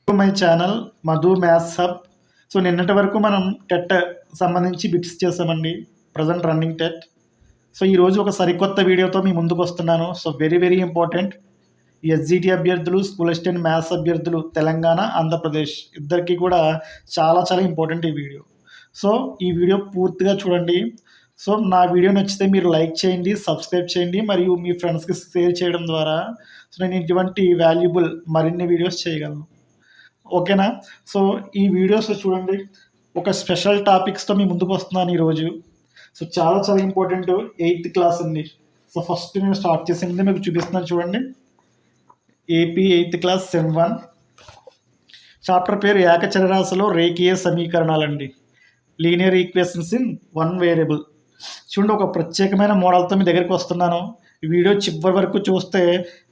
My channel Madhu maths hub. So నిన్నటి వరకు మనం టెట్ సంబంధించి బిట్స్ చేసామండి, ప్రజెంట్ రన్నింగ్ టెట్. సో ఈరోజు ఒక సరికొత్త వీడియోతో మీ ముందుకు వస్తున్నాను. So very very important. SGT అభ్యర్థులు, స్కూల్ అసిస్టెంట్ మ్యాథ్స్ అభ్యర్థులు తెలంగాణ, ఆంధ్రప్రదేశ్ ఇద్దరికి కూడా చాలా చాలా ఇంపార్టెంట్ ఈ వీడియో. సో ఈ వీడియో పూర్తిగా చూడండి. సో నా వీడియో నచ్చితే మీరు లైక్ చేయండి, సబ్స్క్రైబ్ చేయండి, మరియు మీ ఫ్రెండ్స్కి షేర్ చేయడం ద్వారా సో నేను ఇటువంటి వాల్యుబుల్ మరిన్ని వీడియోస్ చేయగలను. ఓకేనా? సో ఈ వీడియోస్లో చూడండి, ఒక స్పెషల్ టాపిక్స్తో మీ ముందుకు వస్తున్నాను ఈరోజు. సో చాలా చాలా ఇంపార్టెంట్, 8th క్లాస్ అండి. సో ఫస్ట్ నేను స్టార్ట్ చేసింది మీకు చూపిస్తున్నాను చూడండి. AP 8th class sem 1 chapter పేరు ఏకచరరాశిలో రేఖీయ సమీకరణాలండి, linear equations in one variable. చూడండి, ఒక ప్రత్యేకమైన మోడల్తో మీ దగ్గరికి వస్తున్నాను. ఈ వీడియో చివరి వరకు చూస్తే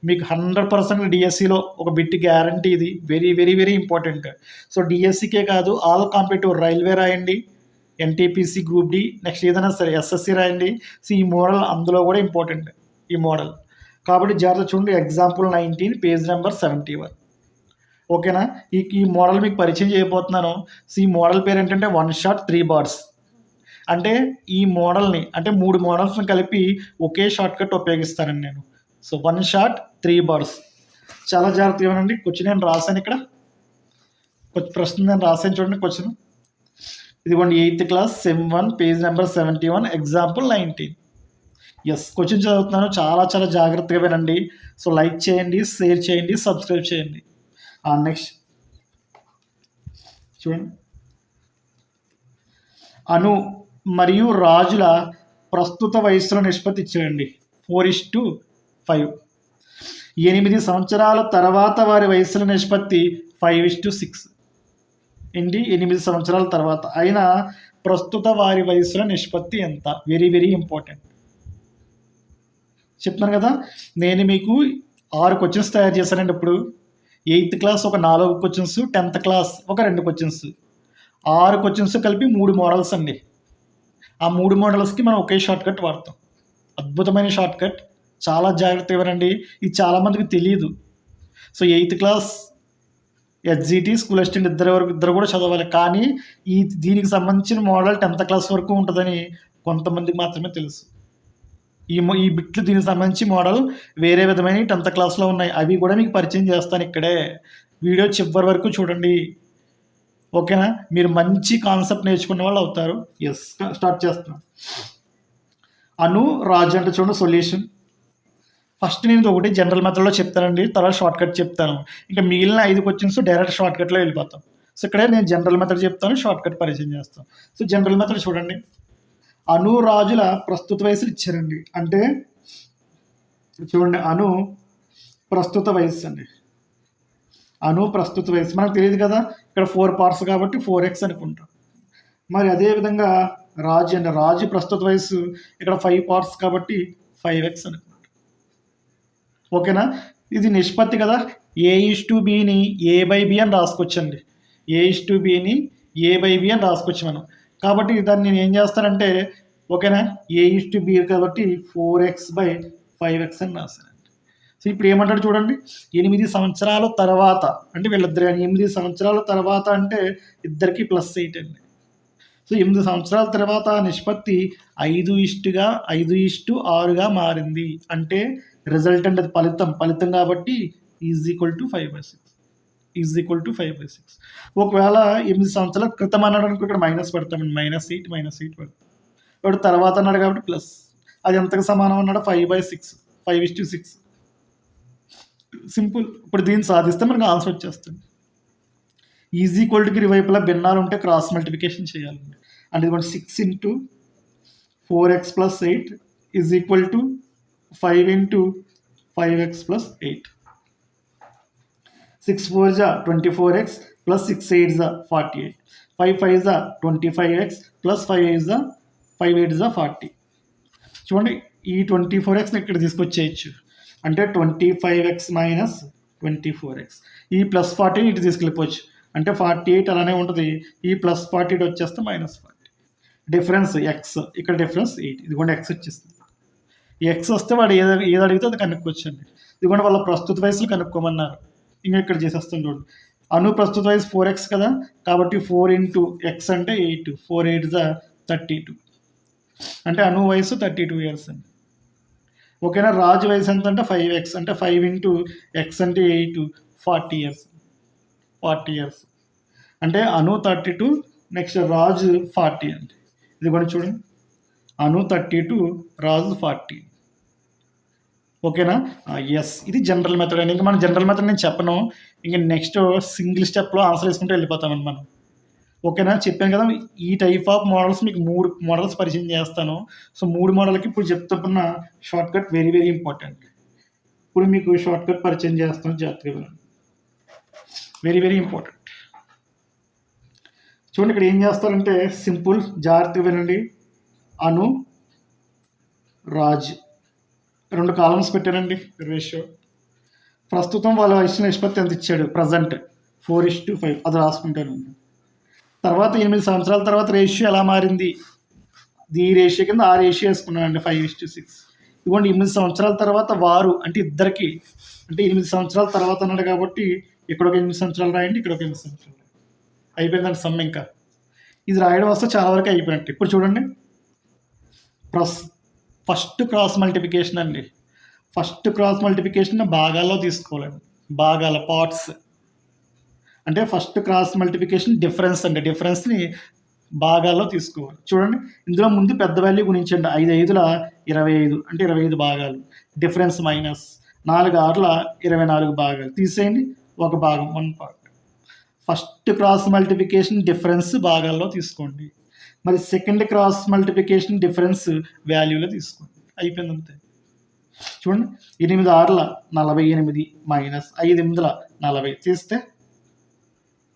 మీకు 100% డిఎస్సిలో ఒక బిట్ గ్యారంటీ. ఇది very very very important. So డిఎస్సికే కాదు, ఆల్ కాంపిటేటివ్, రైల్వే రాయండి, ఎన్టీపీసీ, గ్రూప్ డి, నెక్స్ట్ ఏదైనా సరే ఎస్ఎస్సి రాయండి. సో ఈ మోడల్ అందులో కూడా ఇంపార్టెంట్ ఈ మోడల్. కాబట్టి జాగ్రత్త చూడండి. Example 19 page number 71. ఓకేనా? ఈ మోడల్ మీకు పరిచయం చేయబోతున్నాను. సో ఈ మోడల్ పేరు ఏంటంటే 1 షాట్ 3 బార్స్. అంటే ఈ మోడల్ని, అంటే 3 మోడల్స్ని కలిపి ఒకే షార్ట్ కట్ ఉపయోగిస్తానండి నేను. So 1 shot 3 bars. చాలా జాగ్రత్తగా ఇవ్వనండి. క్వశ్చన్ నేను రాశాను ఇక్కడ, ప్రశ్న నేను రాశాను చూడండి. క్వశ్చన్ ఇదిగోండి, 8th class sem 1 page number 71 example 19. Yes, question చదువుతున్నాను, చాలా చాలా జాగ్రత్తగా వినండి. సో లైక్ చేయండి, షేర్ చేయండి, సబ్స్క్రైబ్ చేయండి. నెక్స్ట్ చూడండి, అను మరియు రాజుల ప్రస్తుత వయస్సుల నిష్పత్తి ఇచ్చాడండి 4:5. 8 సంవత్సరాల తర్వాత వారి వయస్సుల నిష్పత్తి 5:6 ఏంటి, 8 సంవత్సరాల తర్వాత అయినా ప్రస్తుత వారి వయస్సుల నిష్పత్తి ఎంత? Very very important. చెప్తున్నాను కదా, నేను మీకు 6 క్వశ్చన్స్ తయారు చేశానండి. ఇప్పుడు 8th క్లాస్ ఒక 4 క్వశ్చన్స్, 10th క్లాస్ ఒక 2 క్వశ్చన్స్, 6 క్వశ్చన్స్ కలిపి 3 మోడల్స్ అండి. ఆ 3 మోడల్స్కి మనం ఒకే షార్ట్ కట్ వాడతాం. అద్భుతమైన షార్ట్ కట్, చాలా జాగ్రత్తగా ఇవ్వనండి. ఇది చాలామందికి తెలియదు. So 8th class SGT, school assistant ఇద్దరు కూడా చదవాలి. కానీ దీనికి సంబంధించిన మోడల్ 10th క్లాస్ వరకు ఉంటుందని కొంతమందికి మాత్రమే తెలుసు. ఈ బిట్లు దీనికి సంబంధించి మోడల్ వేరే విధమైన 10th క్లాస్లో ఉన్నాయి. అవి కూడా మీకు పరిచయం చేస్తాను ఇక్కడే. వీడియో చివరి వరకు చూడండి. ఓకేనా? మీరు మంచి కాన్సెప్ట్ నేర్చుకునే వాళ్ళు అవుతారు. ఎస్, స్టార్ట్ చేస్తున్నాను. అను రాజు అంటే చూడండి సొల్యూషన్. ఫస్ట్ నేను ఒకటి జనరల్ మెథడ్లో చెప్తానండి, తర్వాత షార్ట్ కట్ చెప్తాను. ఇంకా మిగిలిన 5 క్వశ్చన్స్ డైరెక్ట్ షార్ట్ కట్లో వెళ్ళిపోతాం. సో ఇక్కడే నేను జనరల్ మెథడ్ చెప్తాను, షార్ట్ కట్ పరిచయం చేస్తాను. సో జనరల్ మెథడ్ చూడండి, అను రాజుల ప్రస్తుత వయసులు ఇచ్చారండి. అంటే చూడండి, అను ప్రస్తుత వయసు అండి. అను ప్రస్తుత వయసు మనకు తెలియదు కదా, ఇక్కడ 4 పార్ట్స్ కాబట్టి 4x అనుకుంటాం. మరి అదేవిధంగా రాజు అండి, రాజు ప్రస్తుత వయసు ఇక్కడ 5 పార్ట్స్ కాబట్టి 5x అనుకుంటాం. ఓకేనా? ఇది నిష్పత్తి కదా, A:B A/B అని రాసుకోవచ్చండి. A:B A/B అని రాసుకోవచ్చు మనం. కాబట్టి దాన్ని నేను ఏం చేస్తానంటే, ఓకేనా, A:B కాబట్టి 4x/5x అని రాస్తానండి. సో ఇప్పుడు ఏమంటాడు చూడండి, 8 సంవత్సరాల తర్వాత అంటే వీళ్ళిద్దరు 8 సంవత్సరాల తర్వాత అంటే ఇద్దరికి +8 అండి. సో 8 సంవత్సరాల తర్వాత నిష్పత్తి 5:6గా మారింది. అంటే రిజల్ట్ అంటే ఫలితం కాబట్టి =5/6. ఒకవేళ 8 సంవత్సరాల క్రితం అన్నాడు అనుకో, ఇక్కడ మైనస్ పెడతామండి, -8 పెడతాం. ఇప్పుడు తర్వాత అన్నాడు కాబట్టి ప్లస్. అది ఎంతకు సమానం అన్నాడు, 5/6. సింపుల్. ఇప్పుడు దీన్ని సాధిస్తే మనకు ఆన్సర్ వచ్చేస్తుంది. =కి ఇరువైపులా భిన్నాలు ఉంటే క్రాస్ మల్టిప్లికేషన్ చేయాలండి. అంటే ఇది 6 × 4x + 8 = 5 × 5x + 8. 6 × 4 = 24x + 6 × 8 = 48. 5 × 5 = 25x + 5 8 = 40. చూడండి, ఈ 24xని ఇక్కడ తీసుకొచ్చేయచ్చు. అంటే 25x - 24x. ఈ +40 ఇటు తీసుకెళ్ళిపోవచ్చు. అంటే 48 అలానే ఉంటుంది. ఈ +40 వచ్చేస్తే -40. డిఫరెన్స్ x, ఇక్కడ డిఫరెన్స్ 8. ఇదిగోండి x వచ్చేస్తుంది. ఈ x వస్తే వాడు ఏది అడిగితే అది కనుక్కోవచ్చండి. ఇదిగోండి వాళ్ళ ప్రస్తుత వయసులు కనుక్కోమన్నారు. ఇంకా ఇక్కడ చేసేస్తాం చూడండి. అను ప్రస్తుత వయసు 4x కదా, కాబట్టి 4 ఇంటూ ఎక్స్ అంటే 8, 4 8 32, అంటే అను వయసు 32 ఇయర్స్ అండి. ఓకేనా. రాజు వయసు ఎంత అంటే 5x, అంటే 5 ఇంటూ ఎక్స్ అంటే 8, 40 ఇయర్స్, 40 ఇయర్స్. అంటే అను 32, నెక్స్ట్ రాజు 40 అండి. ఇది కూడా చూడండి, అను 32, రాజు 40. ఓకేనా. ఎస్, ఇది జనరల్ మెథడ్ అండి. ఇంకా మనం జనరల్ మెథడ్ నేను చెప్పను, ఇంకా నెక్స్ట్ సింగిల్ స్టెప్లో ఆన్సర్ వేసుకుంటూ వెళ్ళిపోతామండి మనం. ఓకేనా. చెప్పాను కదా, ఈ టైప్ ఆఫ్ మోడల్స్ మీకు 3 మోడల్స్ పరిచయం చేస్తాను. సో 3 మోడల్కి ఇప్పుడు చెప్తున్న short cut very very important. ఇప్పుడు మీకు షార్ట్ కట్ పరిచయం చేస్తాను, జాగ్రత్తగా వినండి. Very very important. చూడండి, ఇక్కడ ఏం చేస్తారంటే సింపుల్, జాగ్రత్తగా వినండి. అను, రాజ్ 2 కాలమ్స్ పెట్టారండి రేషియో. ప్రస్తుతం వాళ్ళ వయసు నిష్పత్తి ఎంత ఇచ్చాడు, ప్రజెంట్ 4:5, అది రాసుకుంటాను. తర్వాత 8 సంవత్సరాల తర్వాత రేషియో ఎలా మారింది, ఈ రేషియో కింద ఆ రేషియో వేసుకున్నానండి 5:6. ఇవ్వండి 8 సంవత్సరాల తర్వాత వారు, అంటే ఇద్దరికి, అంటే 8 సంవత్సరాల తర్వాత అన్నాడు కాబట్టి ఇక్కడ ఒక 8 సంవత్సరాలు రాయండి, ఇక్కడ ఒక 8 సంవత్సరాలు. అయిపోయిందండి సమ్. ఇంకా ఇది రాయడం వస్తే చాలా వరకు అయిపోయినట్టు. ఇప్పుడు చూడండి, ఫస్ట్ క్రాస్ మల్టిప్లికేషన్ అండి. ఫస్ట్ క్రాస్ మల్టిప్లికేషన్ భాగాల్లో తీసుకోవాలండి, భాగాల పార్ట్స్. అంటే ఫస్ట్ క్రాస్ మల్టిప్లికేషన్ డిఫరెన్స్ అండి, డిఫరెన్స్ని భాగాల్లో తీసుకోవాలి. చూడండి, ఇందులో ముందు పెద్ద వాల్యూ గుణించండి. 5 5ల 25, అంటే 25 భాగాలు. డిఫరెన్స్ మైనస్ 4 6ల 24 భాగాలు. తీసేయండి, ఒక భాగం, 1 part. First cross multiplication difference భాగాల్లో తీసుకోండి. మరి సెకండ్ క్రాస్ మల్టిప్లికేషన్ డిఫరెన్స్ వాల్యూలో తీసుకోండి. అయిపోయింది అంతే. చూడండి, 8 6ల 48 మైనస్ 5 8ల 40 తీస్తే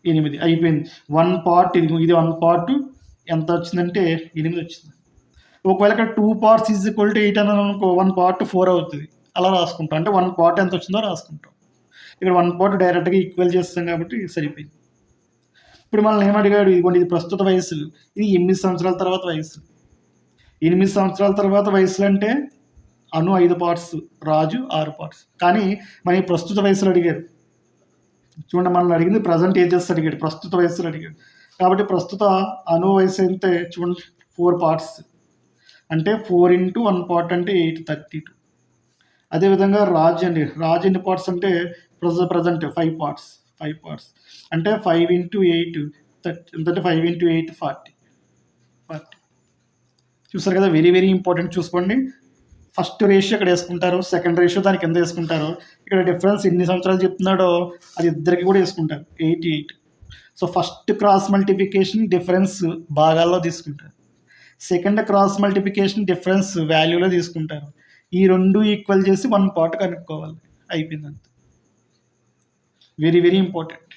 8, అయిపోయింది. 1 పార్ట్ ఇది 1 పార్ట్ ఎంత వచ్చిందంటే 8 వచ్చింది. ఒకవేళ ఇక్కడ 2 parts ఈజ్ ఈక్వల్ టు 8 అని అనుకో, 1 part 4 అవుతుంది. అలా రాసుకుంటాం, అంటే 1 part ఎంత వచ్చిందో రాసుకుంటాం. ఇక్కడ 1 part డైరెక్ట్గా ఈక్వల్ చేస్తాం కాబట్టి సరిపోయింది. ఇప్పుడు మనల్ని ఏమడిగాడు, ఇదిగోండి ఇది ప్రస్తుత వయసులు, ఇది 8 సంవత్సరాల తర్వాత వయసు. 8 సంవత్సరాల తర్వాత వయసులు అంటే అను 5 parts, రాజు 6 parts. కానీ మన ప్రస్తుత వయసులు అడిగారు. చూడండి, మనల్ని అడిగింది ప్రజెంట్ ఏజెస్ అడిగాడు, ప్రస్తుత వయసులు అడిగాడు. కాబట్టి ప్రస్తుత అను వయసు అయితే చూడండి 4 parts, అంటే 4 ఇంటూ 1 part అంటే 8, 32. అదేవిధంగా రాజు అండి, రాజు ఎన్ని పార్ట్స్ అంటే ప్రజెంట్ 5 parts, అంటే 5 ఇంటూ 8 ఎంతంటే 5 ఇంటూ 8 40. చూసారు కదా, వెరీ వెరీ ఇంపార్టెంట్. చూసుకోండి, ఫస్ట్ రేషియో ఇక్కడ వేసుకుంటారు, సెకండ్ రేషియో దాని కింద వేసుకుంటారు. ఇక్కడ డిఫరెన్స్ ఎన్ని సంవత్సరాలు చెప్తున్నాడో అది ఇద్దరికి కూడా వేసుకుంటారు, 8 8. So first cross multiplication difference భాగాల్లో తీసుకుంటారు, సెకండ్ క్రాస్ మల్టిప్లికేషన్ డిఫరెన్స్ వాల్యూలో తీసుకుంటారు. ఈ 2 ఈక్వల్ చేసి 1 part కనుక్కోవాలి. అయిపోయింది అంతే. Very very important.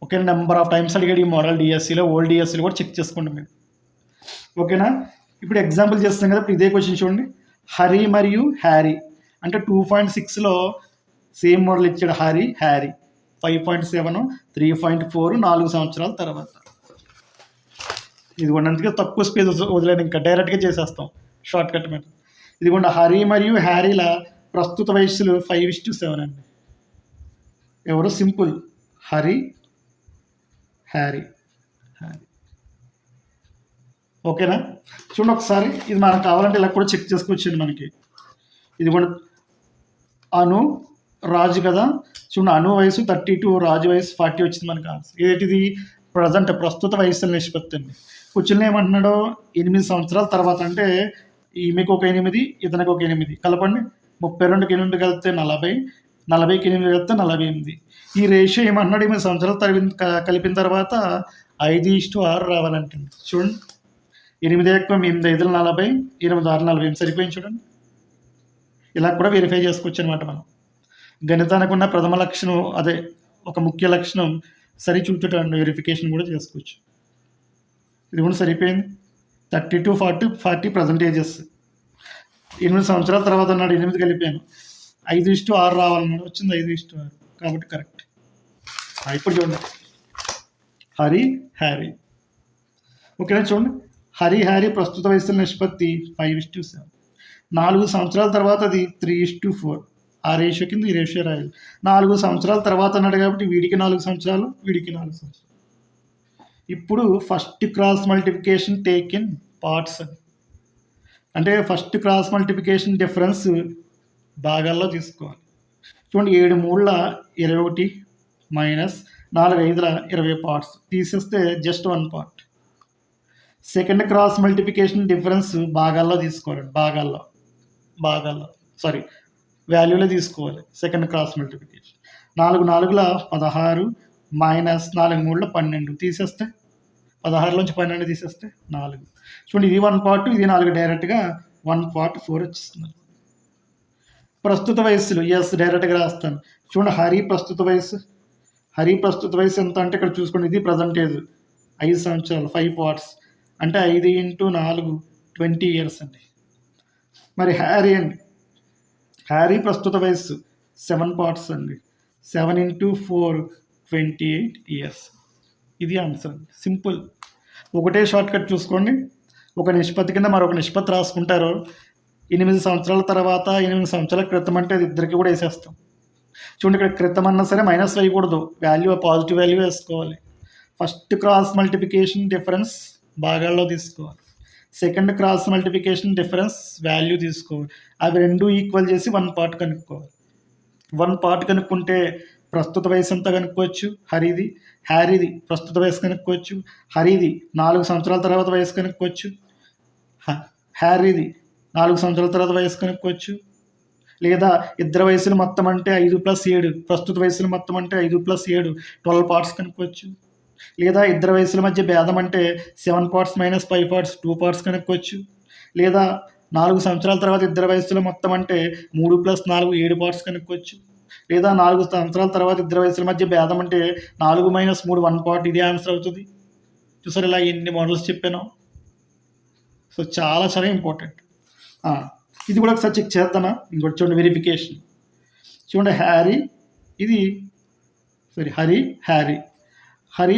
Okay, number of times అడిగాడు ఈ మోడల్ డిఎస్సిలో, ఓల్డ్ డిఎస్సిలో కూడా చెక్ చేసుకోండి మీరు. ఓకేనా. ఇప్పుడు ఎగ్జాంపుల్ చేస్తాం కదా, ఇప్పుడు ఇదే క్వశ్చన్ చూడండి. హరి మరియు హ్యారీ, అంటే 2.6లో సేమ్ మోడల్ ఇచ్చాడు. హ్యారీ 5.7, 3.4, 4 సంవత్సరాల తర్వాత. ఇదిగోండి, అందుకే తక్కువ స్పేస్ వదిలేను, ఇంకా డైరెక్ట్గా చేసేస్తాం షార్ట్ కట్ మీద. ఇదిగోండి, హరి మరియు హ్యారీల ప్రస్తుత వయస్సులు 5:7 అండి. ఎవరు, సింపుల్, హ్యారీ. ఓకేనా. చూడండి ఒకసారి, ఇది మనకు కావాలంటే ఇలా కూడా చెక్ చేసుకోవచ్చండి. మనకి ఇది కూడా అను రాజు కదా. చూడండి, అను వయసు 32, రాజు వయసు 40 వచ్చింది మనకు ఆన్సర్. ఏంటిది, ప్రస్తుత వయసు నిష్పత్తి అండి. క్వశ్చన్లో ఏమంటున్నాడో 8 సంవత్సరాల తర్వాత, అంటే ఈమెకు ఒక 8, ఇతనికి ఒక 8 కలపండి. 32కి 8 కలిపితే 40, 40కి 8 కలిపితే 48. ఈ రేషియో ఏమంటున్నాడు, 8 సంవత్సరాలు కలిపిన తర్వాత 5:6 రావాలంటే. చూడండి, 8 ఎక్కువ 8 5లు 40, 8 6లు 40, సరిపోయింది. చూడండి, ఇలా కూడా వెరిఫై చేసుకోవచ్చు అనమాట. మనం గణితానికి ఉన్న ప్రథమ లక్షణం, అదే ఒక ముఖ్య లక్షణం సరి చూచుట వెరిఫికేషన్ కూడా చేసుకోవచ్చు. ఇది కూడా సరిపోయింది. 32, 40 పర్సెంటేజెస్. 8 సంవత్సరాల తర్వాత అన్నాడు, 8 కలిపాను, 5:6 రావాలన్నాడు, వచ్చింది 5:6, కాబట్టి కరెక్ట్. ఇప్పుడు చూడండి, హ్యారీ. ఓకేనా. చూడండి, హ్యారీ ప్రస్తుత వయసుల నిష్పత్తి 5:7. 4 సంవత్సరాల తర్వాత అది 3:4. ఆ రేషియో కింద ఈ రేషియో రాయాలి. 4 సంవత్సరాల తర్వాత అన్నాడు కాబట్టి వీడికి 4 సంవత్సరాలు, వీడికి 4 సంవత్సరాలు. ఇప్పుడు first cross multiplication take in parts అంటే ఫస్ట్ క్రాస్ మల్టిప్లికేషన్ డిఫరెన్స్ భాగాల్లో తీసుకోవాలి. చూడండి 7 3 21 మైనస్ 4 5 20 పార్ట్స్ తీసేస్తే just 1 part. Second cross multiplication difference భాగాల్లో తీసుకోవాలండి. భాగాల్లో సారీ వాల్యూలో తీసుకోవాలి. సెకండ్ క్రాస్ మల్టిప్లికేషన్ 4 4 16 మైనస్ 4 3 12 తీసేస్తే 16లోంచి 12 తీసేస్తే 4. చూడండి ఇది 1 పార్ట్, ఇది 4 డైరెక్ట్గా 1/4 వచ్చేస్తుంది. ప్రస్తుత వయస్సులు డైరెక్ట్గా రాస్తాను. చూడండి హరి ప్రస్తుత వయసు ఎంత అంటే ఇక్కడ చూసుకోండి, ఇది ప్రజెంట్ ఏజ్ 5 సంవత్సరాలు 5 పార్ట్స్ అంటే 5 × 4 20 ఇయర్స్ అండి. మరి హ్యారీ ప్రస్తుత వయస్సు 7 పార్ట్స్ అండి. 7 × 4 28 ఇయర్స్. ఇది ఆన్సర్. సింపుల్. ఒకటే షార్ట్ కట్ చూసుకోండి. ఒక నిష్పత్తి కింద మరొక నిష్పత్తి రాసుకుంటారు. 8 సంవత్సరాల తర్వాత 8 సంవత్సరాల క్రితం అంటే అది ఇద్దరికి కూడా వేసేస్తాం. చూడండి ఇక్కడ క్రితం అన్నా సరే మైనస్ వేయకూడదు, వాల్యూ పాజిటివ్ వాల్యూ వేసుకోవాలి. ఫస్ట్ క్రాస్ మల్టిప్లికేషన్ డిఫరెన్స్ భాగాల్లో తీసుకోవాలి. Second cross multiplication difference value తీసుకోవాలి. అవి రెండు ఈక్వల్ చేసి 1 పార్ట్ కనుక్కోవాలి. 1 పార్ట్ కనుక్కుంటే ప్రస్తుత వయసు ఎంత కనుక్కోవచ్చు. హ్యారీది ప్రస్తుత వయసు కనుక్కోవచ్చు. హరిది 4 సంవత్సరాల తర్వాత వయసు కనుక్కోవచ్చు. హ్యారీది 4 సంవత్సరాల తర్వాత వయసు కనుక్కోవచ్చు. లేదా ఇద్దరు వయసులు మొత్తం అంటే 5 + 7, ప్రస్తుత వయసులు మొత్తం అంటే 5 + 7 12 పార్ట్స్ కనుక్కోవచ్చు. లేదా ఇద్దరు వయసుల మధ్య భేదం అంటే 7 పార్ట్స్ మైనస్ 5 పార్ట్స్ 2 పార్ట్స్ కనుక్కోవచ్చు. లేదా 4 సంవత్సరాల తర్వాత ఇద్దరు వయసుల మొత్తం అంటే 3 + 4 7 పార్ట్స్ కనుక్కోవచ్చు. లేదా 4 సంవత్సరాల తర్వాత ఇద్దరు వయసుల మధ్య భేదం అంటే 4 - 3 1 పార్ట్. ఇది ఆన్సర్ అవుతుంది. చూసారు ఇలా ఎన్ని మోడల్స్ చెప్పాను. సో చాలా చాలా ఇంపార్టెంట్. ఇది కూడా ఒకసారి చెక్ చేద్దామా. ఇంకోటి చూడండి వెరిఫికేషన్. చూడండి హరి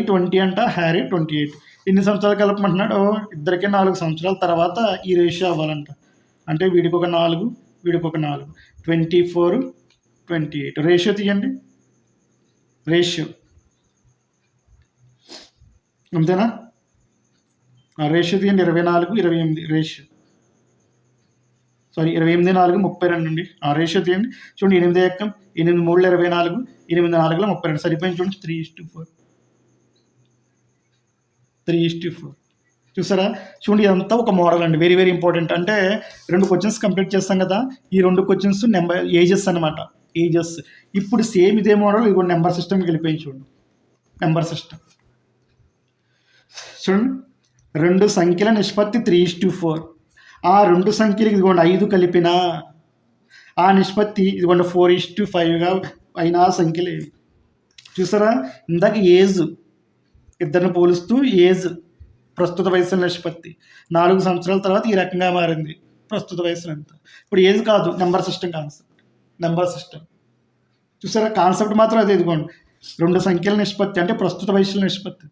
20 అంట, హ్యారీ 28. ఎన్ని సంవత్సరాలు కలపమంటున్నాడు. ఇద్దరికి 4 సంవత్సరాల తర్వాత ఈ రేషియో అవ్వాలంట. అంటే వీడికి ఒక 4, వీడికి ఒక 4, 24 28. రేషియో తీయండి. అంతేనా. రేషియో తీయండి. 24 28 రేషియో. 28 4 32 అండి. రేషియో తీయండి. చూడండి 8 ఎక్కం 8 3 24, 8 4 32 సరిపోయింది. చూడండి 3:4. చూసారా. చూడండి ఇదంతా ఒక మోడల్ అండి. Very very important. అంటే 2 క్వశ్చన్స్ కంప్లీట్ చేస్తాం కదా. ఈ 2 క్వశ్చన్స్ ఏజెస్ అనమాట. ఇప్పుడు సేమ్ ఇదే మోడల్ ఇది నెంబర్ సిస్టమ్కి వెళ్ళిపోయింది. చూడండి నెంబర్ సిస్టమ్. చూడండి 2 సంఖ్యల నిష్పత్తి 3:4. ఆ 2 సంఖ్యలు ఇదిగోండి 5 కలిపినా ఆ నిష్పత్తి ఇదిగోండి 4:5గా అయినా సంఖ్యలు ఏవి. చూసారా. ఇందాక ఏజ్ ఇద్దరిని పోలుస్తూ ప్రస్తుత వయసు నిష్పత్తి 4 సంవత్సరాల తర్వాత ఈ రకంగా మారింది. ప్రస్తుత వయసు ఎంత. ఇప్పుడు ఏజ్ కాదు, నెంబర్ సిస్టమ్ కాన్సెప్ట్. చూసారా. కాన్సెప్ట్ మాత్రం అదే. ఇదిగోండి 2 సంఖ్యల నిష్పత్తి అంటే ప్రస్తుత వయసుల నిష్పత్తి.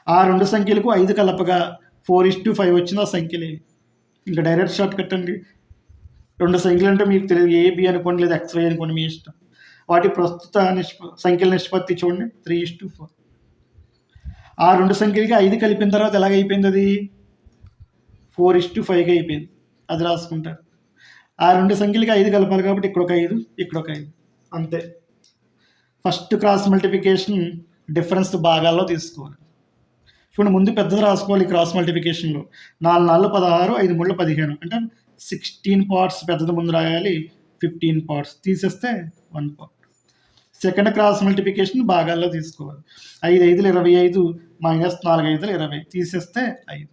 ఆ 2 సంఖ్యలకు 5 కలపగా 4:5 వచ్చింది. ఆ సంఖ్యలు ఏవి. ఇంకా డైరెక్ట్ షార్ట్ కట్ అండి. 2 సంఖ్యలు అంటే మీకు తెలియదు, AB అనుకోండి లేదా XY అనుకోండి, మీ ఇష్టం. వాటి ప్రస్తుత సంఖ్యల నిష్పత్తి చూడండి 3:4. ఆ 2 సంఖ్యలకి 5 కలిపిన తర్వాత ఎలాగైపోయింది, అది 4:5గా అయిపోయింది. అది రాసుకుంటారు. ఆ 2 సంఖ్యలకి 5 కలపాలి కాబట్టి ఇక్కడ ఒక 5, ఇక్కడ ఒక 5 అంతే. ఫస్ట్ క్రాస్ మల్టిప్లికేషన్ డిఫరెన్స్ భాగాల్లో తీసుకోవాలి. చూడండి ముందు పెద్దది రాసుకోవాలి. క్రాస్ మల్టిప్లికేషన్లో 4 4 16, 5 3 15 అంటే 16 పార్ట్స్ పెద్దది ముందు రాయాలి. 15 పార్ట్స్ తీసేస్తే 1 పార్ట్. సెకండ్ క్రాస్ మల్టిప్లికేషన్ భాగాల్లో తీసుకోవాలి. 5 5 25 మైనస్ 4 5 20 తీసేస్తే 5.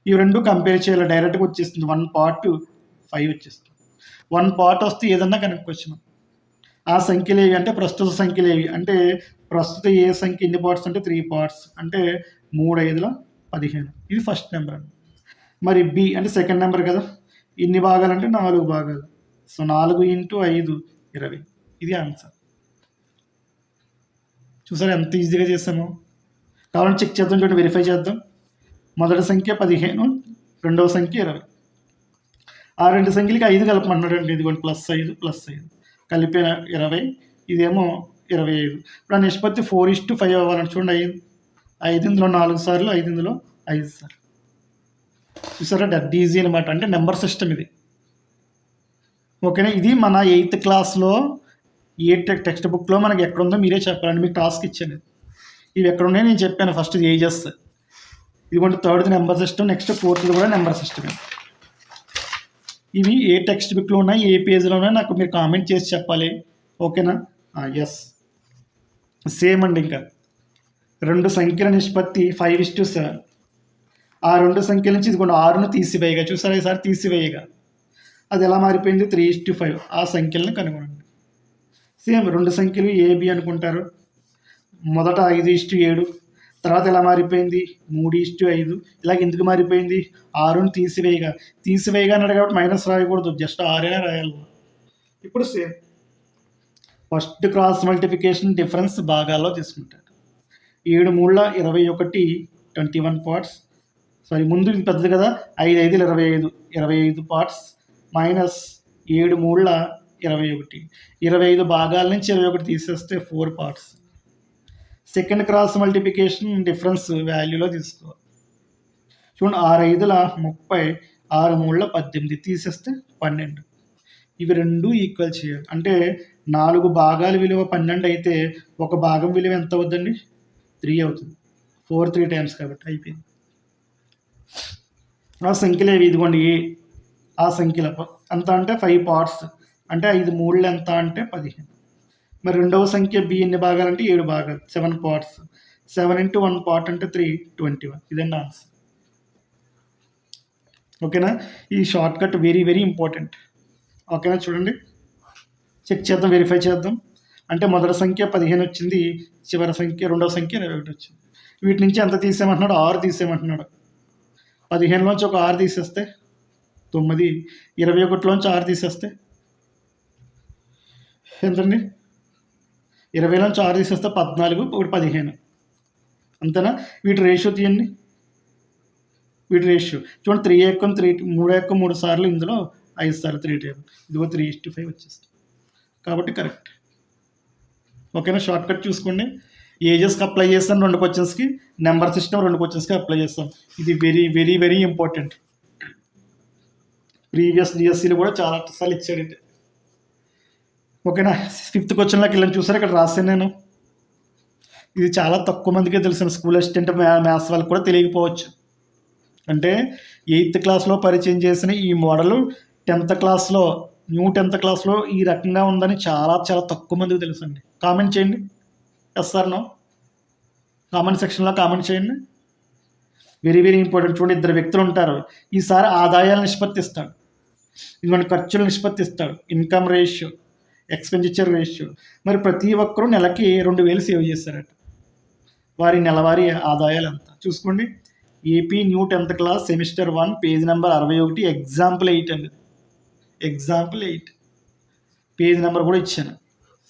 ఇవి రెండు కంపేర్ చేయాలి. డైరెక్ట్గా వచ్చేస్తుంది 1 పార్ట్ 5 వచ్చేస్తుంది. 1 పార్ట్ వస్తే ఏదన్నా కనుక్కొచ్చిన ఆ సంఖ్యలు ఏవి అంటే ప్రస్తుత సంఖ్యలు ఏవి అంటే ప్రస్తుత ఏ సంఖ్య ఎన్ని పార్ట్స్ అంటే 3 పార్ట్స్ అంటే 3 5 15. ఇది ఫస్ట్ నెంబర్ అండి. మరి B అంటే సెకండ్ నెంబర్ కదా. ఇన్ని భాగాలు అంటే 4 భాగాలు. సో 4 × 5 20. ఇది ఆన్సర్. చూసారు ఎంత ఈజీగా చేసాము. కావాలంటే చెక్ చేద్దాం. చూడండి వెరిఫై చేద్దాం. మొదటి సంఖ్య 15, రెండవ సంఖ్య 20. ఆ 2 సంఖ్యలకి 5 కలపమన్నాడు అండి. ఇదిగోండి +5 +5 కలిపిన 20, ఇదేమో 25. ఇప్పుడు ఆ నిష్పత్తి 4:5 అవ్వాలని చూడండి. 5 ఇందులో 4 సార్లు, 5 ఇందులో 5 సార్లు. చూసారా, డెడ్ ఈజీ అనమాట. అంటే నెంబర్ సిస్టమ్ ఇది. ఓకేనా, ఇది మన 8th క్లాస్లో టెక్స్ట్ బుక్లో మనకి ఎక్కడుందో మీరే చెప్పాలండి. మీకు టాస్క్ ఇచ్చాను. ఇవి ఎక్కడున్నాయో నేను చెప్పాను. ఫస్ట్ ఏజెస్, ఇదిగోండి 3rd number system, next 4th కూడా నెంబర్ సిస్టమ్. ఇవి ఏ టెక్స్ట్ బుక్లో ఉన్నాయి, ఏ పేజ్లో ఉన్నాయి నాకు మీరు కామెంట్ చేసి చెప్పాలి. ఓకేనా, ఎస్. సేమ్ అండి. ఇంకా 2 సంఖ్యల నిష్పత్తి 5:7. ఆ 2 సంఖ్యల నుంచి ఇదిగోండి 6ను తీసివేయగా, చూసారా ఈసారి తీసివేయగా అది ఎలా మారిపోయింది, 3:5. ఆ సంఖ్యలను కనుగొనండి. సేమ్ 2 సంఖ్యలు ఏబి అనుకుంటారు. మొదట 5:7, తర్వాత ఎలా మారిపోయింది 3:5. ఇలాగ ఎందుకు మారిపోయింది, 6ను తీసివేయగా అన్నాడు కాబట్టి మైనస్ రాయకూడదు, జస్ట్ 6 రాయాలి. ఇప్పుడు same first cross multiplication difference భాగాల్లో తీసుకుంటారు. 7 3 21, 21 పార్ట్స్. సారీ, ముందు ఇది పెద్దది కదా, 5 5 25, 25 పార్ట్స్ మైనస్ 7 3 21. 25 భాగాల నుంచి 21 తీసేస్తే 4 parts. Second cross multiplication difference వాల్యూలో తీసుకోవాలి. చూడండి, 6 5 30, 6 3 18 తీసేస్తే 12. ఇవి రెండు ఈక్వల్ చేయాలి. అంటే 4 భాగాల విలువ 12 అయితే ఒక భాగం విలువ ఎంత అవుతుందండి, 3 అవుతుంది. 4 3 టైమ్స్ కాబట్టి అయిపోయింది. ఆ సంఖ్యలు ఏవి, ఇదిగోండి ఆ సంఖ్యల ఎంత అంటే 5 పార్ట్స్. అంటే 5 3 ఎంత అంటే 15. మరి రెండవ సంఖ్య బి ఎన్ని భాగాలు అంటే 7 భాగాలు, 7 పార్ట్స్. 7 into 1 పార్ట్ అంటే 3, 21. ఇదండి ఆన్సర్. ఓకేనా, ఈ short cut very very important. ఓకేనా, చూడండి చెక్ చేద్దాం, వెరిఫై చేద్దాం. అంటే మొదటి సంఖ్య 15 వచ్చింది, చివరి సంఖ్య రెండవ సంఖ్య 21 వచ్చింది. వీటి నుంచి ఎంత తీసేయమంటున్నాడు, 6 తీసేయమంటున్నాడు. 15లోంచి ఒక 6 తీసేస్తే 9, 21లోంచి 6 తీసేస్తే ఎంతండి, 20లోంచి 6 తీసేస్తే 14, ఒకటి 15. అంతేనా. వీటి రేషియో తీయండి, వీటి రేషియో చూడండి. 3 ఎక్కువ 3 సార్లు, ఇందులో 5 సార్లు 3 టైం, ఇదిగో 3:5 వచ్చేస్తుంది కాబట్టి కరెక్ట్. ఓకేనా, షార్ట్ కట్ చూసుకోండి. ఏజెస్కి అప్లై చేస్తాను 2 క్వశ్చన్స్కి, నెంబర్ సిస్టమ్ 2 క్వశ్చన్స్కి అప్లై చేస్తాం. ఇది very very very important. Previous డిఎస్సీలు కూడా చాలా సార్లు ఇచ్చాడు. ఓకేనా, 5th క్వశ్చన్లోకి వెళ్ళని చూసారు, ఇక్కడ రాశాను నేను. ఇది చాలా తక్కువ మందికే తెలిసిన, స్కూల్ అసిస్టెంట్ మ్యాథ్స్ వాళ్ళకి కూడా తెలియకపోవచ్చు. అంటే 8th క్లాస్లో పరిచయం చేసిన ఈ మోడల్ 10th క్లాస్లో, న్యూ 10th క్లాస్లో ఈ రకంగా ఉందని చాలా చాలా తక్కువ మందికి తెలుసండి. కామెంట్ చేయండి, ఎస్ ఆర్ నో, కామెంట్ సెక్షన్లో కామెంట్ చేయండి. Very very important. చూడండి, 2 వ్యక్తులు ఉంటారు. ఈసారి ఆదాయాల నిష్పత్తి ఇస్తాడు, ఇదిగోండి ఖర్చుల నిష్పత్తి ఇస్తాడు, ఇన్కమ్ రేషియో, ఎక్స్పెండిచర్ రేషియో. మరి ప్రతి ఒక్కరూ నెలకి 2,000 సేవ్ చేస్తారట. వారి నెలవారీ ఆదాయాలు ఎంత చూసుకోండి. AP new 10th class semester 1 page number 61, example 8 అండి. ఎగ్జాంపుల్ 8 పేజ్ నెంబర్ కూడా ఇచ్చాను,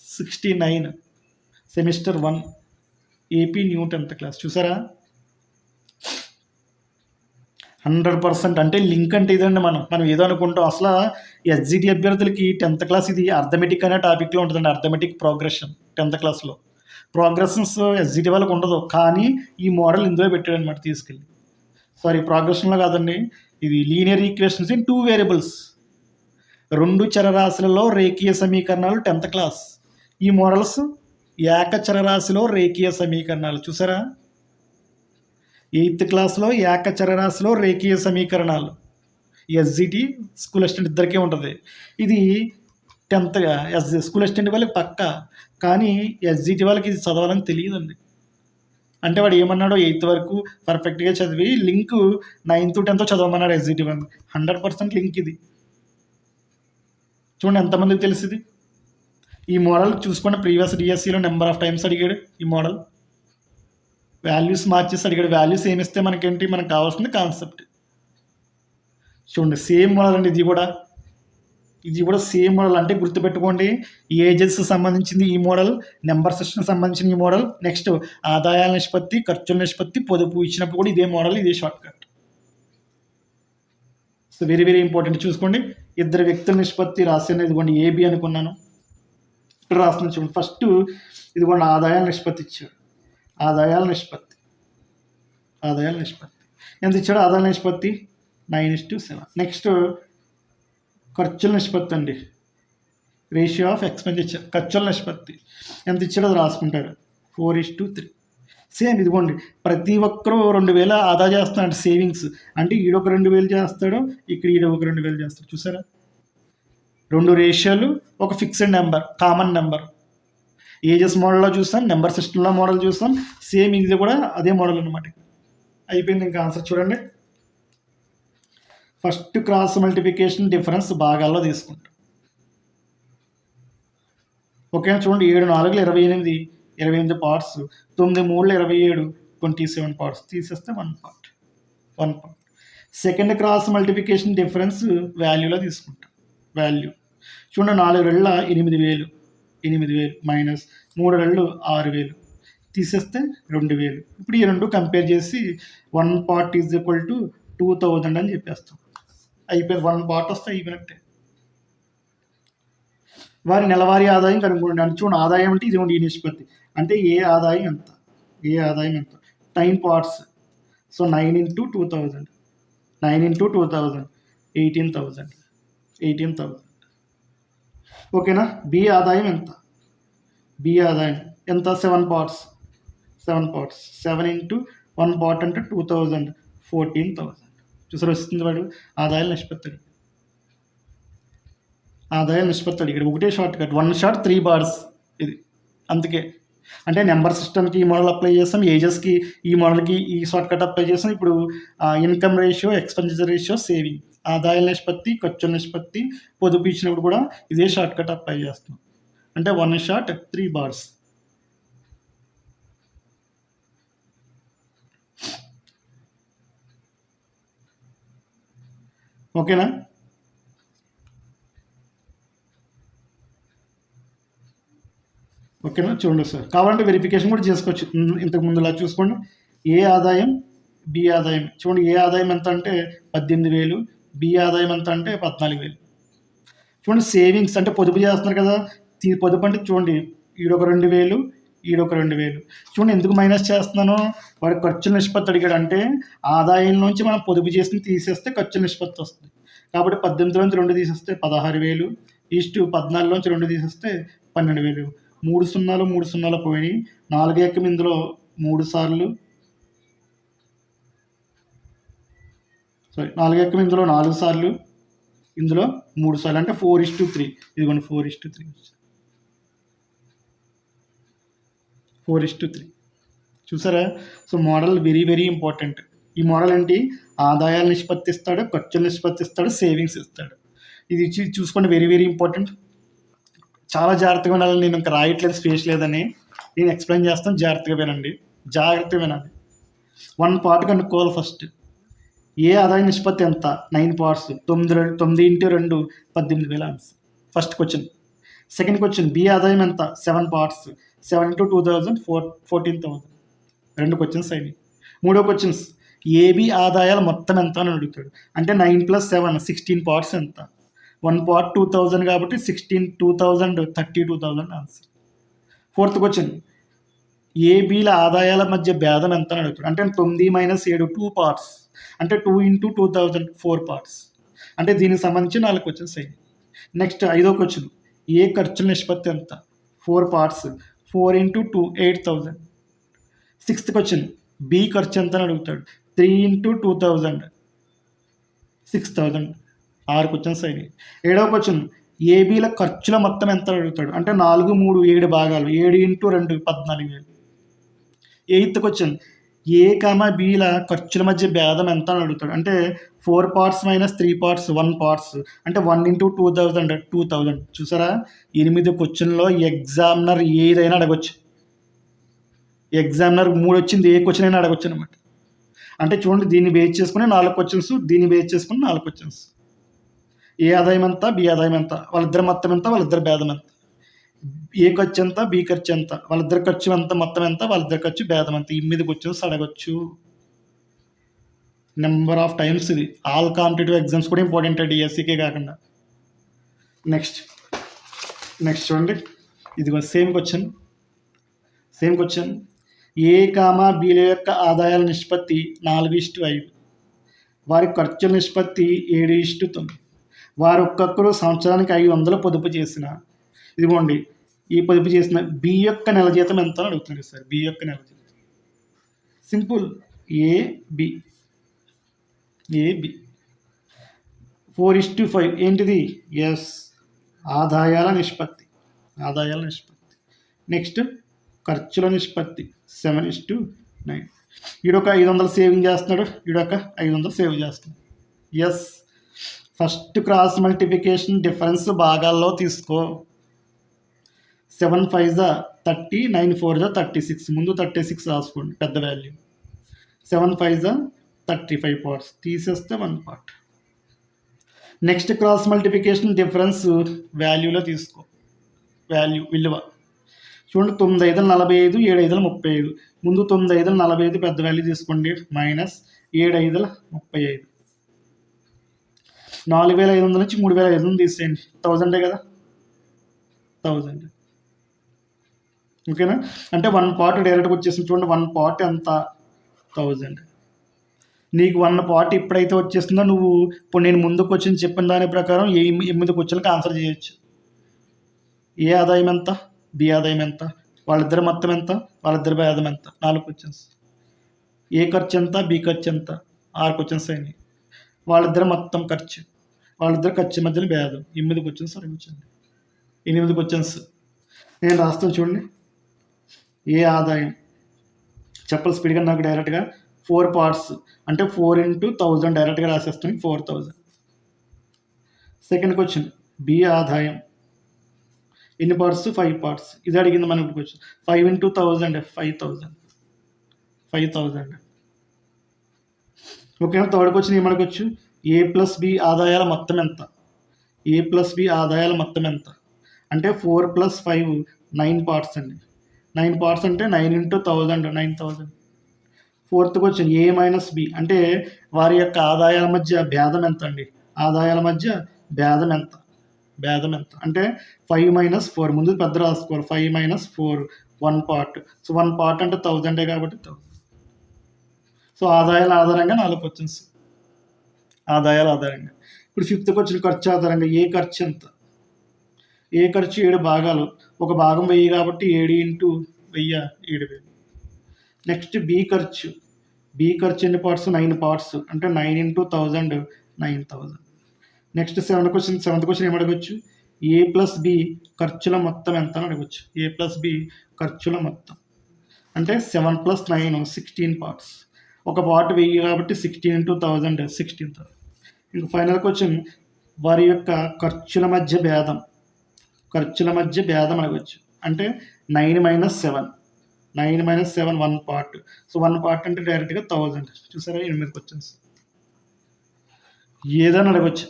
69, semester 1 AP new 10th class. చూసారా, 100%. అంటే లింక్ అంటే ఇదండి. మనం ఏదో అనుకుంటాం, అసలు ఎస్జిటి అభ్యర్థులకి 10th క్లాస్ ఇది అర్థమెటిక్ అనే టాపిక్లో ఉంటుందండి. అర్థమెటిక్ ప్రోగ్రెషన్ 10th క్లాస్లో. ప్రోగ్రెషన్స్ ఎస్జిటి వాళ్ళకి ఉండదు, కానీ ఈ మోడల్ ఇందులో పెట్టాడు అనమాట తీసుకెళ్ళి. సారీ, ప్రోగ్రెషన్లో కాదండి, ఇది లీనియర్ ఈక్వేషన్స్ ఇన్ 2 వేరియబుల్స్, 2 చరరాశులలో రేఖీయ సమీకరణాలు 10th క్లాస్. ఈ మోడల్స్ ఏకచరరాశిలో రేఖీయ సమీకరణాలు. చూసారా, 8th క్లాస్లో ఏకచరరాశిలో రేఖీయ సమీకరణాలు ఎస్జిటి స్కూల్ అసిస్టెంట్ ఇద్దరికీ ఉంటుంది. ఇది 10th స్కూల్ అసిస్టెంట్ వాళ్ళకి పక్క, కానీ ఎస్జిటి వాళ్ళకి ఇది చదవాలని తెలియదండి. అంటే వాడు ఏమన్నాడో 8th వరకు పర్ఫెక్ట్గా చదివి లింక్ 9th 10th చదవమన్నాడు ఎస్జిటి వాళ్ళు. 100% లింక్ ఇది. చూడండి ఎంతమందికి తెలిసింది ఈ మోడల్. చూసుకోండి, ప్రీవియస్ డిఎస్సిలో నెంబర్ ఆఫ్ టైమ్స్ అడిగాడు ఈ మోడల్. వాల్యూస్ మార్చేసి అడిగాడు. వాల్యూస్ ఏమిస్తే మనకేంటి, మనకు కావాల్సింది కాన్సెప్ట్. చూడండి, సేమ్ మోడల్ అండి. ఇది కూడా సేమ్ మోడల్. అంటే గుర్తుపెట్టుకోండి, ఏజెస్ సంబంధించింది ఈ మోడల్, నెంబర్ సిస్టమ్ సంబంధించిన ఈ మోడల్, నెక్స్ట్ ఆదాయాల నిష్పత్తి, ఖర్చుల నిష్పత్తి, పొదుపు ఇచ్చినప్పుడు కూడా ఇదే మోడల్, ఇదే short cut. So very very important. చూసుకోండి, 2 వ్యక్తుల నిష్పత్తి రాశాను, ఇదిగోండి ఏబి అనుకున్నాను. ఇక్కడ రాస్తున్నాను చూడండి. ఫస్ట్ ఇదిగోండి ఆదాయాల నిష్పత్తి ఇచ్చాడు. ఆదాయాల నిష్పత్తి ఎంత ఇచ్చాడు? ఆదాయాల నిష్పత్తి 9:7. నెక్స్ట్ ఖర్చుల నిష్పత్తి అండి, రేషియో ఆఫ్ ఎక్స్పెండిచర్. ఖర్చుల నిష్పత్తి ఎంత ఇచ్చాడో అది రాసుకుంటాడు, 4:3. సేమ్ ఇదిగోండి, ప్రతి ఒక్కరూ 2,000 ఆదా చేస్తున్నాడు సేవింగ్స్. అంటే ఈడొక 2,000 చేస్తాడు, ఇక్కడ ఈడొక 2,000 చేస్తాడు. చూసారా, 2 రేషియోలు, ఒక fixed number, common number. Ages మోడల్లో చూస్తాం, నెంబర్ సిస్టంలో మోడల్ చూస్తాం, సేమ్ ఇది కూడా అదే మోడల్ అనమాట. అయిపోయింది. ఇంకా ఆన్సర్ చూడండి. ఫస్ట్ క్రాస్ మల్టిప్లికేషన్ డిఫరెన్స్ భాగాల్లో తీసుకుంటాం. ఓకేనా, చూడండి. 7 4 28 పార్ట్స్, 9 3 27 27 పార్ట్స్. తీసేస్తే 1 part. Second cross multiplication difference వాల్యూలో తీసుకుంటాం. వాల్యూ చూడండి, 4 రెళ్ళ 8,000 మైనస్ 3 రెళ్ళు 6,000 తీసేస్తే 2,000. ఇప్పుడు ఈ రెండు కంపేర్ చేసి 1 పార్ట్ ఈజ్ ఈక్వల్ టు 2,000 అని చెప్పేస్తాం. అయిపోయింది. 1 పార్ట్ వస్తే అయిపోయినట్టే. వారి నెలవారీ ఆదాయం కనుక్కోండి. అంటే చూడండి, ఆదాయం అంటే ఇది ఈ నిష్పత్తి. అంటే ఏ ఆదాయం ఎంత 9 పార్ట్స్. సో 9 × 2,000 18,000. ఓకేనా. బి ఆదాయం ఎంత? 7 పార్ట్స్. 7 × 1 పార్ట్ అంటే 2,000 14,000. చూసారు, వస్తుంది వాడు ఆదాయాల నిష్పత్తి. ఇక్కడ ఒకటే షార్ట్ కట్, 1 షాట్ 3 బార్స్ ఇది. అందుకే అంటే నెంబర్ సిస్టమ్కి ఈ మోడల్ అప్లై చేస్తాం, ఏజెస్కి ఈ మోడల్కి ఈ షార్ట్ కట్ అప్లై చేస్తాం. ఇప్పుడు income ratio, expenditure ratio, saving, ఆదాయాల నిష్పత్తి, ఖర్చుల నిష్పత్తి, పొదుపు ఇచ్చినప్పుడు కూడా ఇదే షార్ట్ కట్ అప్లై చేస్తాం. అంటే 1 షాట్ 3 బార్స్. ఓకేనా. చూడండి సార్, కావాలంటే వెరిఫికేషన్ కూడా చేసుకోవచ్చు. ఇంతకు ముందులా చూసుకోండి. ఏ ఆదాయం, బి ఆదాయం. చూడండి, ఏ ఆదాయం ఎంత అంటే 18,000, బి ఆదాయం ఎంత అంటే 14,000. చూడండి, సేవింగ్స్ అంటే పొదుపు చేస్తున్నారు కదా. పొదుపు అంటే చూడండి, ఈడొక 2,000, ఈడొక 2,000. చూడండి, ఎందుకు మైనస్ చేస్తున్నాను? వాడు ఖర్చుల నిష్పత్తి అడిగాడు. అంటే ఆదాయం నుంచి మనం పొదుపు చేసి తీసేస్తే ఖర్చుల నిష్పత్తి వస్తుంది. కాబట్టి 18లోంచి 2 తీసేస్తే 16,000, ఈస్ట్ 14లోంచి 2 తీసేస్తే 12,000. 3 0 పోయినాయి. 4 ఎక్కం ఇందులో 3 సార్లు, 4 ఎక్కం ఇందులో 4 సార్లు, ఇందులో 3 సార్లు. అంటే 4:3. ఇదిగోండి 4:3. చూసారా. So model very very important. ఈ మోడల్ ఏంటి? ఆదాయాల నిష్పత్తి ఇస్తాడు, ఖర్చుల నిష్పత్తి ఇస్తాడు, సేవింగ్స్ ఇస్తాడు. ఇది చూసుకోండి, వెరీ వెరీ ఇంపార్టెంట్. చాలా జాగ్రత్తగా వినాలి. నేను ఇంకా రాయట్లేదు, స్పేస్ లేదని. నేను ఎక్స్ప్లెయిన్ చేస్తాను, జాగ్రత్తగా వినండి. 1 పార్ట్ కనుక్కోవాలి. ఫస్ట్ ఏ ఆదాయ నిష్పత్తి ఎంత? 9 parts, 9 × 2 18,000 answer. First question. Second question, B ఆదాయం ఎంత? 7 పార్ట్స్, 7 × 2,000 14,000. 2 క్వశ్చన్స్ అయినాయి. మూడో క్వశ్చన్స్, ఏబి ఆదాయాలు మొత్తం ఎంత అని అడుగుతాడు. అంటే 9 + 7 16 పార్ట్స్ ఎంత? 1 పార్ట్ 2,000 కాబట్టి 16 2,000 32,000 ఆన్సర్. ఫోర్త్ క్వశ్చన్, ఏబీల ఆదాయాల మధ్య భేదం ఎంత అని అడుగుతాడు. అంటే 9 - 7 2 పార్ట్స్. అంటే 2 × 2,000 4 పార్ట్స్. అంటే దీనికి సంబంధించి 4 క్వశ్చన్స్ అయ్యాయి. నెక్స్ట్ 5వ క్వశ్చన్, ఏ ఖర్చుల నిష్పత్తి ఎంత? 4 పార్ట్స్, 4 × 2 8,000. 6th క్వశ్చన్, బి ఖర్చు ఎంత అని అడుగుతాడు. 3 × 2,000 6,000. 6 క్వశ్చన్స్ అయినాయి. 7వ క్వశ్చన్, ఏబీల ఖర్చుల మొత్తం ఎంత అడుగుతాడు. అంటే 4 3 7 భాగాలు, 7 × 2 14,000. 8th క్వశ్చన్, ఏ బీల ఖర్చుల మధ్య భేదం ఎంత అని అడుగుతాడు. అంటే 4 పార్ట్స్ - 3 పార్ట్స్ 1 పార్ట్స్. అంటే 1 × 2,000 2,000. చూసారా, 8 క్వశ్చన్లో ఎగ్జామినర్ ఏదైనా అడగొచ్చు. ఎగ్జామినర్ 3 వచ్చింది, ఏ క్వశ్చన్ అయినా అడగొచ్చు అనమాట. అంటే చూడండి, దీన్ని బేస్ చేసుకుని 4 క్వశ్చన్స్, దీన్ని బేస్ చేసుకుని 4 క్వశ్చన్స్. ఏ ఆదాయం ఎంత, బి ఆదాయం ఎంత, వాళ్ళిద్దరి మొత్తం ఎంత, వాళ్ళిద్దరి భేదం ఎంత, ఏ ఖర్చు ఎంత, బి ఖర్చు ఎంత, వాళ్ళిద్దరి ఖర్చు ఎంత, మొత్తం ఎంత, వాళ్ళిద్దరి ఖర్చు భేదం ఎంత. 8 క్వశ్చన్స్ అడగొచ్చు. Number of times. ఇది ఆల్ కాంపిటేటివ్ ఎగ్జామ్స్ కూడా ఇంపార్టెంట్, డిఎస్సికే కాకుండా. నెక్స్ట్ చూడండి, ఇదిగో సేమ్ క్వశ్చన్. ఏ కామా బీల యొక్క ఆదాయాల నిష్పత్తి 4:5, వారి ఖర్చుల నిష్పత్తి 7:9, వారు ఒక్కొక్కరు సంవత్సరానికి 500 పొదుపు చేసిన, ఇదిగోండి ఈ పొదుపు చేసిన బి యొక్క నెల జీతం ఎంత అని అడుగుతున్నారు సార్. బి యొక్క నెల జీతం సింపుల్, ఏబి 4:5 ఏంటిది? ఎస్, ఆదాయాల నిష్పత్తి. నెక్స్ట్ ఖర్చుల నిష్పత్తి 7:9. ఈడొక 500 సేవింగ్ చేస్తున్నాడు, ఈడొక 500 సేవ్ చేస్తున్నాడు. Yes, first cross multiplication difference భాగాల్లో తీసుకో. 7 5 30, 9 4 36. ముందు 36 రాసుకోండి, పెద్ద వాల్యూ. 7 5 35 పార్ట్స్, తీసేస్తే 1 part. Next cross multiplication difference వాల్యూలో తీసుకో, విలువ చూడండి. 9 5 45, 7 5 35. ముందు 9 5 45 పెద్ద వాల్యూ తీసుకోండి, మైనస్ 7 5 35. 4500 నుంచి 3500 తీసేయండి, 1000 కదా, 1000. ఓకేనా? అంటే 1 పార్ట్ డైరెక్ట్గా వచ్చేసింది. చూడండి 1 పార్ట్ ఎంత? 1000. నీకు 1 పార్ట్ ఎప్పుడైతే వచ్చేస్తుందో నువ్వు ఇప్పుడు నేను ముందుకు వచ్చి చెప్పిన దాని ప్రకారం 8 క్వశ్చన్లకు ఆన్సర్ చేయొచ్చు. ఏ ఆదాయం ఎంత, బి ఆదాయం ఎంత, వాళ్ళిద్దరి మొత్తం ఎంత, వాళ్ళిద్దరి భేదం ఎంత, 4 క్వశ్చన్స్. ఏ ఖర్చు ఎంత, బి ఖర్చు ఎంత, 6 క్వశ్చన్స్ అయినాయి. వాళ్ళిద్దరి మొత్తం ఖర్చు, వాళ్ళిద్దరి ఖర్చు మధ్యలో భేదం, 8 క్వశ్చన్స్ అడగొచ్చండి. 8 క్వశ్చన్స్ నేను రాస్తాను చూడండి. ఏ ఆదాయం చెప్పాలి స్పీడ్గా, నాకు డైరెక్ట్గా 4 పార్ట్స్ అంటే 4 × 1000 డైరెక్ట్గా రాసేస్తాను, 4000. సెకండ్ క్వశ్చన్, బి ఆదాయం ఎన్ని పార్ట్స్? 5 పార్ట్స్. ఇది అడిగింది మనకి క్వశ్చన్. 5 × 1000 5000. ఓకేనా? థర్డ్ క్వశ్చన్ ఏమడగొచ్చు? ఏ ప్లస్ బి ఆదాయాల మొత్తం ఎంత? అంటే 4 + 5 9 పార్ట్స్ అండి. 9 పార్ట్స్ అంటే 9 × 1000 9000. ఫోర్త్ క్వశ్చన్, ఏ మైనస్ బి అంటే వారి యొక్క ఆదాయాల మధ్య భేదం ఎంత అండి? భేదం ఎంత అంటే 5 - 4. ముందు పెద్ద రాసుకోవాలి, 5 - 4 1 పార్ట్. సో 1 పార్ట్ అంటే 1000 కాబట్టి 1000. సో ఆదాయాల ఆధారంగా 4 క్వశ్చన్స్. ఇప్పుడు ఫిఫ్త్ క్వశ్చన్, ఖర్చు ఆధారంగా ఏ ఖర్చు ఎంత? ఏ ఖర్చు 7 భాగాలు, ఒక భాగం 1000 కాబట్టి 7 × 1000 7000. నెక్స్ట్ బి ఖర్చు ఎన్ని పార్ట్స్? 9 పార్ట్స్ అంటే 9 × 1000 9000. నెక్స్ట్ సెవెంత్ క్వశ్చన్ ఏమడగచ్చు? ఏ ప్లస్ బి ఖర్చుల మొత్తం ఎంత అని అడగచ్చు. ఏ ప్లస్ బి ఖర్చుల మొత్తం అంటే 7 + 9 16 పార్ట్స్. ఒక పార్ట్ 1000 కాబట్టి 16 × 1000 16,000. ఇంకా ఫైనల్ క్వశ్చన్, వారి యొక్క ఖర్చుల మధ్య భేదం అడగచ్చు. అంటే 9 - 7 1 పార్ట్. సో 1 పార్ట్ అంటే డైరెక్ట్గా 1000. చూసారా 8 క్వశ్చన్స్. ఏదైనా అడగచ్చు.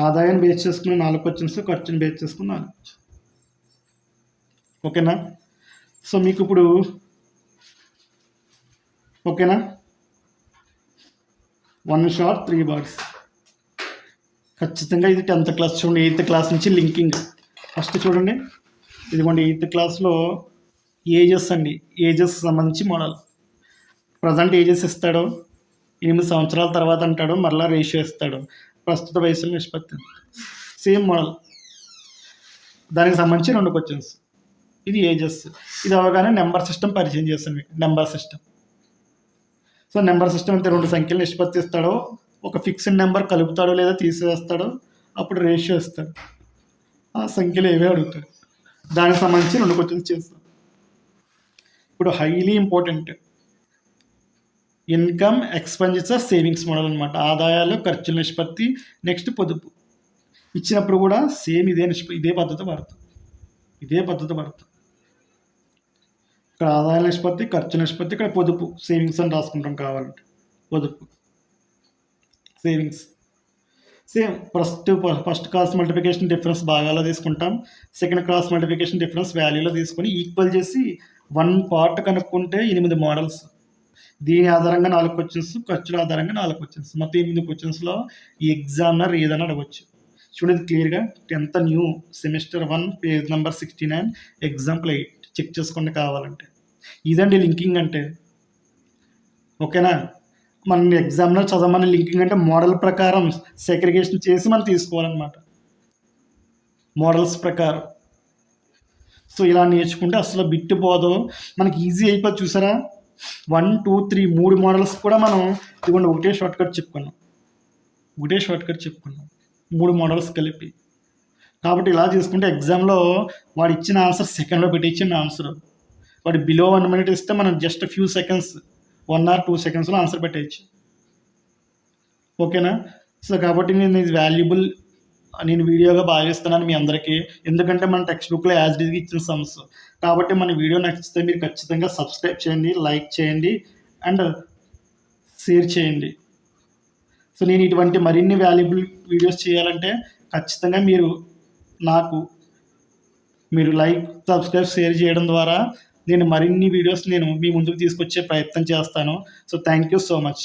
ఆదాయాన్ని బేస్ చేసుకుని 4 క్వశ్చన్స్, ఖర్చుని బేస్ చేసుకుని 4 క్వశ్చన్స్. ఓకేనా? సో మీకు ఇప్పుడు ఓకేనా, 1 షాట్ 3 బర్డ్స్. ఖచ్చితంగా ఇది 10th క్లాస్. చూడండి 8th క్లాస్ నుంచి లింకింగ్. ఫస్ట్ చూడండి, ఇదిగోండి 8th క్లాస్లో ఏజెస్ అండి. ఏజెస్ సంబంధించి మోడల్. ప్రజెంట్ ఏజెస్ ఇస్తాడు, 8 సంవత్సరాల తర్వాత అంటాడు, మరలా రేషియో ఇస్తాడు, ప్రస్తుత వయసుల నిష్పత్తి. సేమ్ మోడల్, దానికి సంబంధించి 2 క్వశ్చన్స్. ఇది ఏజెస్. ఇది అవగానే నెంబర్ సిస్టమ్ పరిచయం చేస్తాను మీకు. Number system. So number system అంటే 2 సంఖ్యలు నిష్పత్తి ఇస్తాడో, ఒక ఫిక్స్డ్ నెంబర్ కలుపుతాడో లేదా తీసేస్తాడో, అప్పుడు రేషియో ఇస్తాడు. ఆ సంఖ్యలు ఏవే అడుగుతాడు. దానికి సంబంధించి 2 క్వశ్చన్స్ చేస్తాం. ఇప్పుడు highly important income expenditure savings model అనమాట. ఆదాయాలు ఖర్చుల నిష్పత్తి, నెక్స్ట్ పొదుపు ఇచ్చినప్పుడు కూడా సేమ్ ఇదే పద్ధతి వాడతాం. ఇక్కడ ఆదాయాల నిష్పత్తి, ఖర్చు నిష్పత్తి, ఇక్కడ పొదుపు సేవింగ్స్ అని రాసుకుంటాం కావాలంటే. పొదుపు savings same. First cross multiplication difference భాగాల్లో తీసుకుంటాం. సెకండ్ క్రాస్ మల్టిప్లికేషన్ డిఫరెన్స్ వాల్యూలో తీసుకొని ఈక్వల్ చేసి 1 పార్ట్ కనుక్కుంటే 8 మోడల్స్. దీని ఆధారంగా 4 క్వశ్చన్స్, ఖర్చుల ఆధారంగా 4 క్వశ్చన్స్. మొత్తం 8 క్వశ్చన్స్లో ఈ ఎగ్జామినర్ ఏదైనా అడగవచ్చు. చూడండి క్లియర్గా 10th new semester 1 page number 69 example 8 check చేసుకోండి కావాలంటే. ఇదండి లింకింగ్ అంటే. ఓకేనా? మనం ఎగ్జామ్లో చదవమని లింకింగ్ అంటే మోడల్ ప్రకారం సెగ్రిగేషన్ చేసి మనం తీసుకోవాలన్నమాట, మోడల్స్ ప్రకారం. సో ఇలా నేర్చుకుంటే అసలు బిట్టు పోదు, మనకి ఈజీ అయిపోతుంది. చూసారా 1 2 3 3 మోడల్స్ కూడా మనం ఇదిగోండి ఒకటే షార్ట్ కట్ చెప్పుకున్నాం, 3 మోడల్స్ కలిపి. కాబట్టి ఇలా చేసుకుంటే ఎగ్జామ్లో వాడు ఇచ్చిన ఆన్సర్ సెకండ్లో పెట్టించిన ఆన్సర్, వాడు బిలో 1 minute ఇస్తే మనం జస్ట్ ఫ్యూ సెకండ్స్ 1 or 2 secondsలో ఆన్సర్ పెట్టేయచ్చు. ఓకేనా? సో కాబట్టి నేను ఇది వాల్యుబుల్ నేను వీడియోగా భావిస్తున్నాను మీ అందరికీ. ఎందుకంటే మన టెక్స్ట్ బుక్లో యాజ్ ఇట్ ఈస్గా ఇచ్చిన సమ్స్. కాబట్టి మన వీడియో నచ్చితే మీరు ఖచ్చితంగా సబ్స్క్రైబ్ చేయండి, లైక్ చేయండి అండ్ షేర్ చేయండి. సో నేను ఇటువంటి మరిన్ని వాల్యుబుల్ వీడియోస్ చేయాలంటే ఖచ్చితంగా మీరు లైక్, సబ్స్క్రైబ్, షేర్ చేయడం ద్వారా నేను మరిన్ని వీడియోస్ నేను మీ ముందుకు తీసుకొచ్చే ప్రయత్నం చేస్తాను. So thank you so much.